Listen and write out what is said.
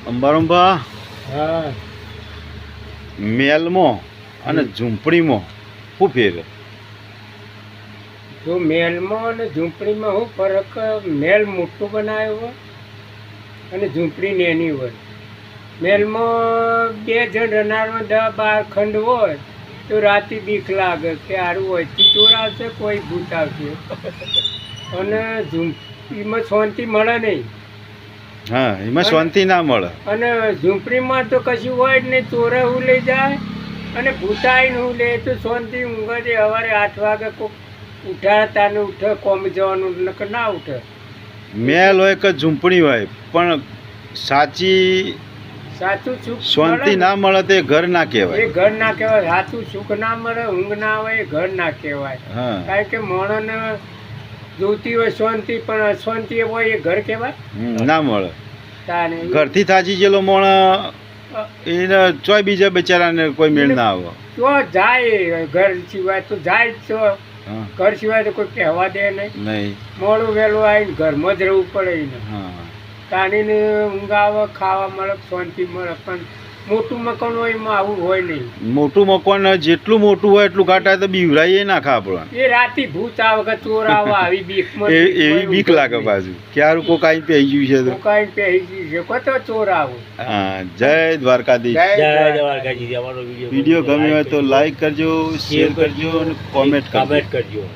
અંબારંભા હા મેલમાં અને ઝૂંપડીમાં શું ફેર? જો મહેલમાં અને ઝૂંપડીમાં શું ફરક? મહેલ મોટું બનાવ્યો હોય અને ઝૂંપડી નાની હોય. મહેલમાં 2 જણ રનારમાં 10-12 ખંડ હોય તો રાતે બીક લાગે કે સારું હોયથી ચોર આવશે, કોઈ ભૂત આવશે. અને ઝૂંપડીમાં શાંતિ મળે નહીં. હા, એમાં શાંતિ ના મળે. અને ઝૂંપડીમાં તો કશું હોય જ નહીં. ચોરે હું લઈ જાય અને ભૂતાઈને હું લે તો શાંતિ ઊંઘે છે. સવારે 8 વાગે કોક ઉઠાડતા ને ઉઠે, કોમ જવાનું નકર ના ઉઠે. મહેલ હોય કે ઝૂંપડી હોય પણ સાચી સાચું સુખ શાંતિ મળે ને, ના મળે તો એ ઘર ના એ કહેવાય. ઘર ના કહેવાય. સાચું સુખ ના મળે, ઊંઘ ના આવે, એ ઘર ના કહેવાય. હા, કારણ કે માણસને જોતી હોય શાંતિ, પણ અશાંતિ હોય એ ઘર કહેવાય. ના મળે. તાને ઘરથી થાચી ગયેલો માણસ એને ચોય બીજા બિચારાને કોઈ મેળ ના આવે. તો જાય ઘર સિવાય તો જાય જ તો. હા, ઘર સિવાય તો કોઈ કહેવા દે નહીં. નહીં. મોડું વહેલું આવીને ઘરમાં જ રહેવું પડે એને. હા, તાણીને ઊંઘ આવે, ખાવા મળે, શાંતિ મળે. પણ મોટું મકાન હોય એમાં આવું હોય નહીં. મોટું મકાન જેટલું મોટું હોય એટલું ઘાટા તો બીવરાઈએ નાખે આપણને. એ રાતે ભૂત આવે કે ચોર આવે, આવી બીકમાં એવી બીક લાગે પાછું કે હારું કોક આઈને પહેરી ગયું છે તો. કોકાઈને પહેરી ગયું છે, કોઈ તો ચોર આવે. હા, જય દ્વારકાધીશ. જય દ્વારકાજી. અમારો વિડીયો ગમ્યો હોય તો લાઈક કરજો, શેર કરજો અને કોમેન્ટ કરજો. કરજો.